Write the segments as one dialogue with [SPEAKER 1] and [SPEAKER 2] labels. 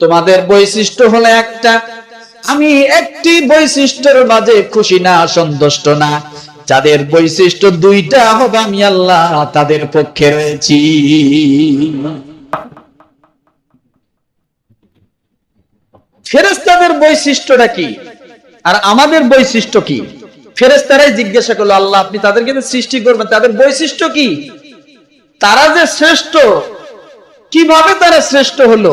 [SPEAKER 1] তোমাদের বৈশিষ্ট্য হলো একটা, আমি একটি বৈশিষ্ট্যের মাঝে খুশি না, সন্তুষ্ট না। যাদের বৈশিষ্ট্য দুইটা হবে আমি আল্লাহ তাদের পক্ষে রয়েছি। ফেরেশতাদের বৈশিষ্ট্যটা কি আর আমাদের বৈশিষ্ট্য কি? ফেরেশতারাই জিজ্ঞাসা করলো, আল্লাহ আপনি তাদেরকে সৃষ্টি করবেন, তাদের বৈশিষ্ট্য কি? তারা যে শ্রেষ্ঠ, কিভাবে তারা শ্রেষ্ঠ হলো?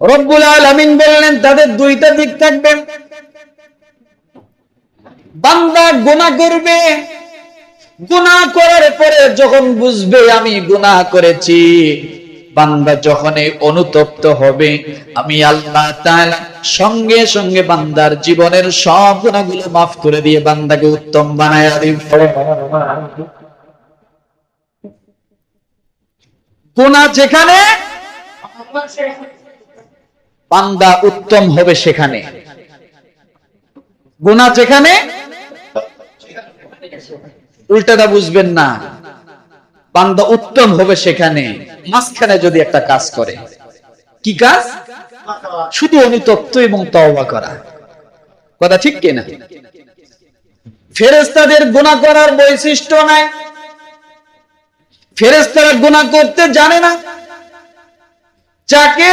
[SPEAKER 1] রব্বুল আলামিন বললেন তাদের দুইটা দিক থাকবে। বান্দা গুনাহ করবে, গুনাহ করার পরে যখন বুঝবে আমি গুনাহ করেছি, বান্দা যখন অনুতপ্ত হবে, আমি আল্লাহ তাআলা সঙ্গে সঙ্গে বান্দার জীবনের সব গুনাহগুলো মাফ করে দিয়ে বান্দাকে উত্তম বানায়া দিব। গুনাহ যেখানে, বান্দা উত্তম হবে সেখানে। গুনাহ যেখানে, উল্টাটা বুঝবেন না, বান্দা উত্তম হবে সেখানে। মাঝখানে যদি একটা কাজ করে, কি কাজ? শুধু অনুতপ্ত এবং তওবা করা। কথা ঠিক কিনা? ফেরেশতাদের গুনাহ করার বৈশিষ্ট্য নাই। ফেরেশতারা গুনাহ করতে জানে না, যাকে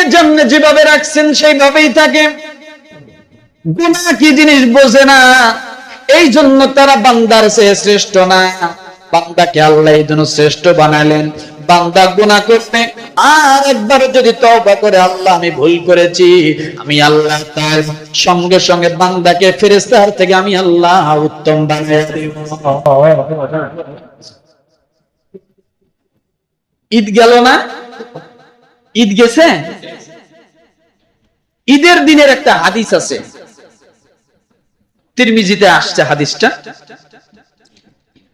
[SPEAKER 1] যেভাবে রাখছেন সেইভাবেই থাকে। গুনাহ কি জিনিস বোঝে না, এই জন্য তারা বান্দার চেয়ে শ্রেষ্ঠ না। বান্দাকে আল্লাহ এই জন্য শ্রেষ্ঠ বানালেন। বান্দা গুনাহ করতে আর একবার যদি তওবা করে, আল্লাহ আমি ভুল করেছি, আমি আল্লাহ তার সঙ্গে সঙ্গে বান্দাকে ফেরেশতার থেকে আমি আল্লাহ উত্তম বানিয়ে দেব। ঈদ গেল না? ঈদ গেছে? ঈদের দিনের একটা হাদিস আছে, তিরমিজিতে আসছে হাদিসটা।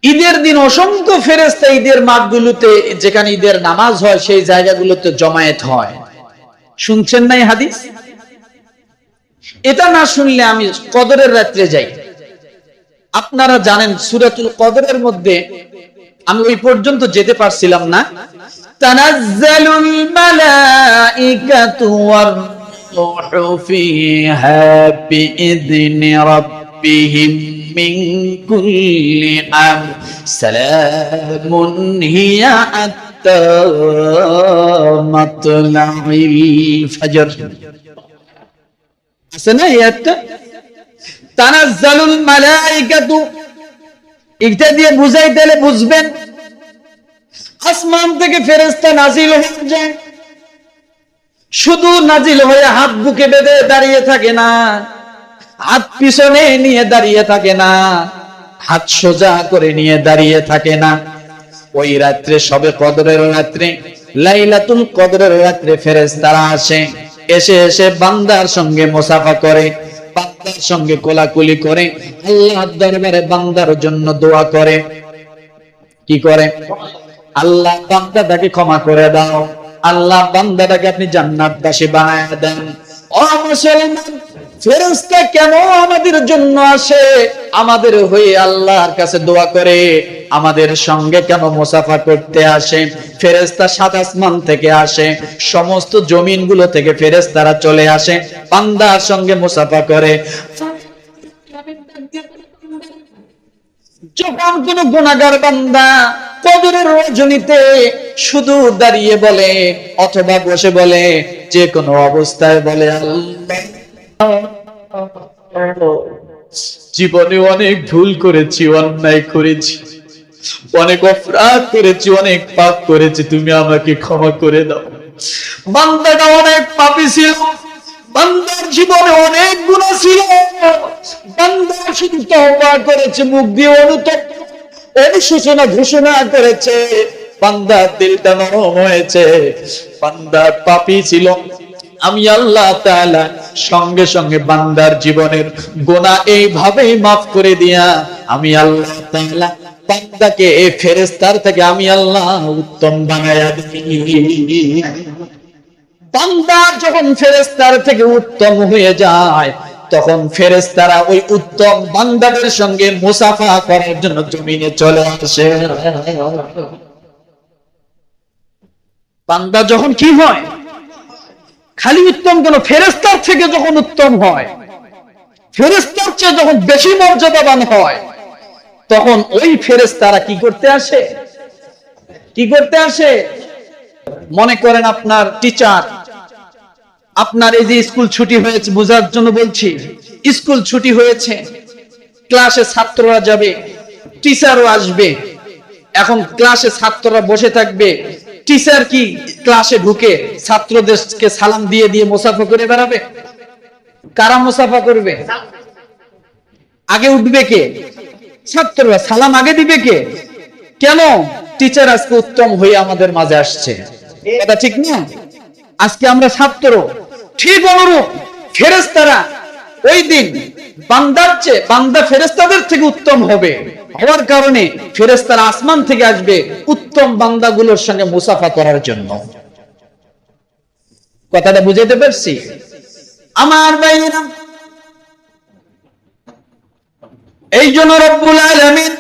[SPEAKER 1] ঈদের দিন অসংখ্য ফেরেশতা ঈদের মাঠগুলোতে, যেখানে ঈদের নামাজ হয় সেই জায়গাগুলোতে জমায়েত হয়। শুনছেন না এই হাদিস? এটা না শুনলে আমি কদরের রাত্রে যাই। আপনারা জানেন সূরাতুল কদরের মধ্যে, আমি ওই পর্যন্ত যেতে পারছিলাম না, তানাজ্জালুল মালাইকাতু ওয়ার রূহু ফিহা বিইذনি রাব্বিহিম মিন কুল্লি আমর সালামুন হিয়া হাত্তা মাতলাইল ফজর। আছে না এটা? তানাজ্জালুল মালাইকাতু, এটা দিয়ে বুঝাই দিলে বুঝবেন। আসমান থেকে ফেরেশতা নাজিল হয়ে যায়, শুধু নাজিল হয়ে হাত বুকে বেঁধে দাঁড়িয়ে থাকে না, হাত পিছনে নিয়ে দাঁড়িয়ে থাকে না, হাত সোজা করে নিয়ে দাঁড়িয়ে থাকে না। ওই রাত্রে, সবে কদরের রাত্রে, লাইলাতুল কদরের রাত্রে ফেরেশতারা আসে, এসে বান্দার সঙ্গে মুসাফা করে, বান্দার সঙ্গে কোলাকুলি করে, আল্লাহর দরবারে বান্দার জন্য দোয়া করে। কি করে? আল্লাহ বান্দাটাকে ক্ষমা করে দাও, আল্লাহ বান্দাটাকে আপনি জান্নাতবাসী বানায় দেন। ও মুসলমান, ফেরেশতা কেন আমাদের জন্য আসে? আমাদের হয়ে আল্লাহর কাছে দোয়া করে, আমাদের সঙ্গে কেন মুসাফা করতে আসে? ফেরেশতা সাত আসমান থেকে আসে, সমস্ত জমিনগুলো থেকে ফেরেশতারা চলে আসে, বান্দার সঙ্গে মুসাফা করে। যখন কোন গুনাহগার বান্দা কদরের রজনীতে শুধু দাঁড়িয়ে বলে অথবা বসে বলে, যে কোনো অবস্থায় বলে, জীবনে অনেক ভুল করেছি, অন্যায় করেছি, অনেক অপরাধ করেছি, অনেক পাপ করেছি, তুমি আমাকে ক্ষমা করে দাও। বান্দাটা অনেক পাপী ছিল, বান্দার জীবনে অনেক গুনাহ ছিল, বান্দা শুধু তওবা করেছে, মুখ দিয়ে অনুশোচনা ঘোষণা করেছে, বান্দার দিলটা নরম হয়েছে। বান্দা পাপী ছিল, আমি আল্লাহ তাআলা সঙ্গে সঙ্গে বান্দার জীবনের গুনাহ এইভাবেই মাফ করে দিয়া আমি আল্লাহ তাআলা বান্দাকে এই ফেরেশতার থেকে আমি আল্লাহ উত্তম বানায়া দিই। বান্দা যখন ফেরেশতার থেকে উত্তম হয়ে যায়, তখন ফেরেশতারা ওই উত্তম বান্দাদের সঙ্গে মুসাফা করার জন্য জমিনে চলে আসে। বান্দা যখন কি হয়? খালি উত্তম কেন, ফেরেশতার থেকে যখন উত্তম হয়, ফেরেশতার চেয়ে যখন বেশি মর্যাদাবান হয়, তখন ওই ফেরেশতারা কি করতে আসে? কি করতে আসে? মনে করেন আপনার টিচার, আপনার এই যে স্কুল ছুটি হয়েছে, বোঝার জন্য বলছি, স্কুল ছুটি হয়েছে, ক্লাসে ছাত্ররা যাবে, টিচারও আসবে। এখন ক্লাসে ছাত্ররা বসে থাকবে, টিচার কি ক্লাসে ঢুকে ছাত্রদেরকে সালাম দিয়ে দিয়ে মুসাফা করে বেড়াবে? কারা মুসাফা করবে? আগে উঠবে কে? ছাত্ররা। সালাম আগে দিবে কে? কেন? টিচার আজকে উত্তম হয়ে আমাদের মাঝে আসছে, এটা ঠিক না? আজকে আমরা ছাত্র। ঠিক অনুরূপ ফেরেশতারা ওই দিন বান্দার চেয়ে, বান্দা ফেরেশতাদের থেকে উত্তম হবে, হওয়ার কারণে ফেরেশতারা আসমান থেকে আসবে উত্তম বান্দাগুলোর সঙ্গে মুসাফা করার জন্য। কথাটা বুঝাইতে পারছি? আমার ভাইয়েরা, এই জন্য রব্বুল আলামিন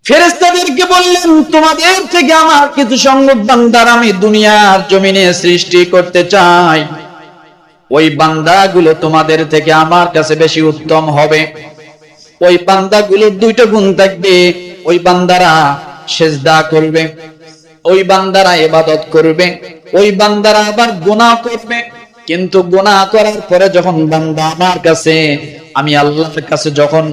[SPEAKER 1] ফেরেশতাদেরকে বললেন, তোমাদের থেকে আমার কিছু সংখ্যক বান্দার আমি দুনিয়ার জমিনে সৃষ্টি করতে চাই, ওই বান্দাগুলো তোমাদের থেকে আমার কাছে বেশি উত্তম হবে। ওই বান্দাগুলোর দুইটা গুণ থাকবে, ওই বান্দারা সিজদা করবে, ওই বান্দারা ইবাদত করবে, ওই বান্দারা আবার গুনাহ করবে। কিন্তু গুনাহ করার পরে যখন বান্দা আমার কাছে, আমি আল্লাহর কাছে যখন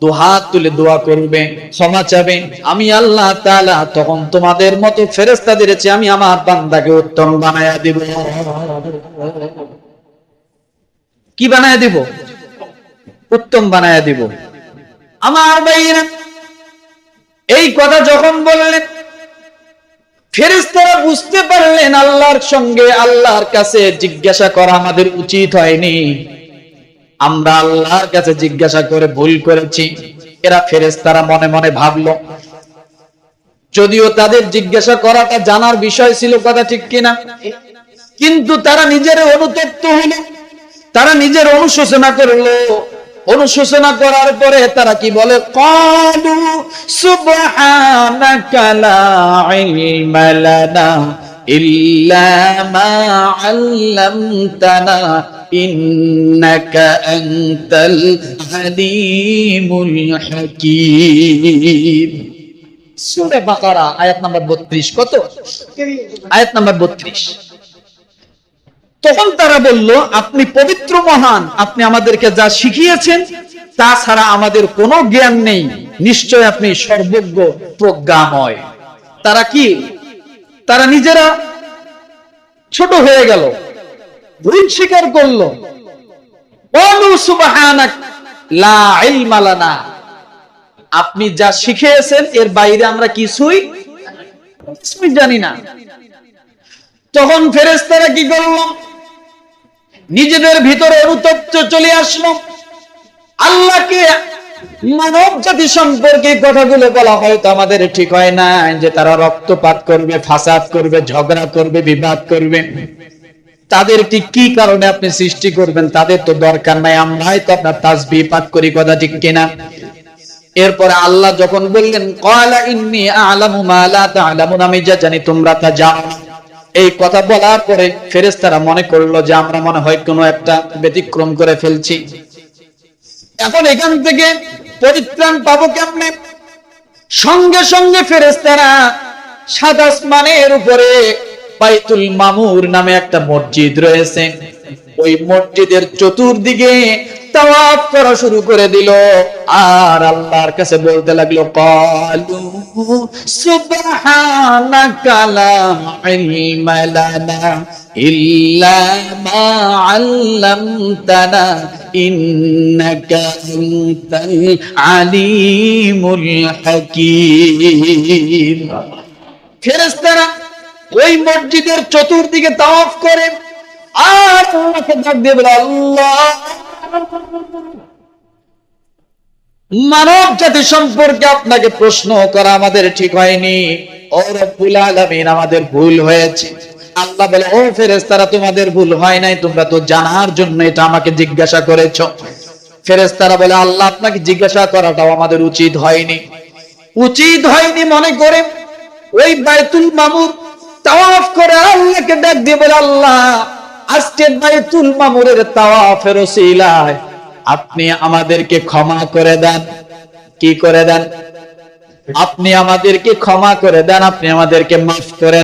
[SPEAKER 1] দুহাত তুলে দোয়া করবে, ক্ষমা চাবে, আমি আল্লাহ তাআলা তখন তোমাদের মতো ফেরেশতাদের চেয়ে আমি আমার বান্দাকে উত্তম বানায়া দিব। কি বানায়া দিব? উত্তম বানায়া দিব। আমার ভাইরা, এই কথা যখন বললেন, ফেরেশতারা বুঝতে পারলেন আল্লাহর সঙ্গে, আল্লাহর কাছে জিজ্ঞাসা করা আমাদের উচিত হয়নি, আমরা আল্লাহর কাছে জিজ্ঞাসা করে ভুল করেছি। এরা ফেরেশতারা মনে মনে ভাবলো, যদিও তাদের জিজ্ঞাসা করাটা জানার বিষয় ছিল, কথা ঠিক কিনা, কিন্তু তারা নিজের অনুতপ্ত হলো, তারা নিজের অনুশোচনা করলো। অনুশোচনা করার পরে তারা কি বলে? ক্বালু সুবহানাকা লা ইলমা লানা ইল্লা মা আল্লামতানা ইন্নাকা আনতাল আলিমুল হাকীম। সূরা বাকারা আয়াত নাম্বার 32। কত? আয়াত নাম্বার 32। তখন তারা বলল, আপনি পবিত্র মহান, আপনি আমাদেরকে যা শিখিয়েছেন তা ছাড়া আমাদের কোনো জ্ঞান নেই, নিশ্চয় আপনি সর্বজ্ঞ প্রজ্ঞাময়। তারা কি? তারা নিজেরা ছোট হয়ে গেল, ভুল স্বীকার করলো। ক্বালু সুবহানাক লা ইলমা লানা, আপনি যা শিখিয়েছেন এর বাইরে আমরা কিছুই জানি না। তখন ফেরেশতারা কি করলো? নিজেদের ভিতরে অনুতপ্ত চলে আসলো। আল্লাহকে মানব জাতি সম্পর্কে কথাগুলো বলা হয়তো আমাদের ঠিক হয় না, যে তারা রক্তপাত করবে, ফাসাদ করবে, ঝগড়া করবে, বিবাদ করবে। তাদেরকে কি কারণে আপনি সৃষ্টি করবেন? তাদের তো দরকার নাই, আমরাই তো আপনার তাসবিহ পাঠ করি, কথা ঠিক কিনা? এরপরে আল্লাহ যখন বললেন, ক্বালা ইন্নী আ'লামু মা লা তা'লামুন, আমি যা জানি তোমরা তা জানো না। এই কথা বলার পরে ফেরেশতারা মনে করলো যে আমরা মনে হয় কোনো একটা ব্যতিক্রম করে ফেলছি, এখন এখান থেকে পরিত্রাণ পাবো কেমনে? সঙ্গে সঙ্গে ফেরেশতারা সাত আসমানের উপরে বাইতুল মামুর নামে একটা মসজিদ রয়েছে, ওই মসজিদের চতুর্দিকে তাওয়াফ করা শুরু করে দিল, আর আল্লাহর কাছে বলতে লাগলো, ক্বালু সুবহানাকা লা ইলমা লানা ইল্লা মা আল্লামতানা ইন্নাকা আনতাল আলিমুল হাকীম। ফেরেশতারা ওই মসজিদের চতুর্দিকে তাওয়াফ করে আর আল্লাহকে ডাক দিয়ে বলে, আল্লাহ, মানব জাতি সম্পর্কে আপনাকে প্রশ্ন করা আমাদের ঠিক হয়নি, ও রব্বুল আলামিন আমাদের ভুল হয়েছে। আল্লাহ বলে, ও ফেরেশতারা, তোমাদের ভুল হয় নাই, তোমরা তো জানার জন্য এটা আমাকে জিজ্ঞাসা করেছো। ফেরেশতারা বলে, আল্লাহ, আপনাকে জিজ্ঞাসা করাটাও আমাদের উচিত হয়নি। উচিত হয়নি মনে করে ওই বাইতুল মামুর তাওয়াফ করে আল্লাহকে ডাক দিয়ে বলে, আল্লাহ আজকে বাইতুল মামুরের তাওয়াফের ওসিলায় আপনি আমাদেরকে ক্ষমা করে দেন। কি করে দেন? আপনি আমাদেরকে ক্ষমা করে দেন, আপনি আমাদেরকে মাফ করে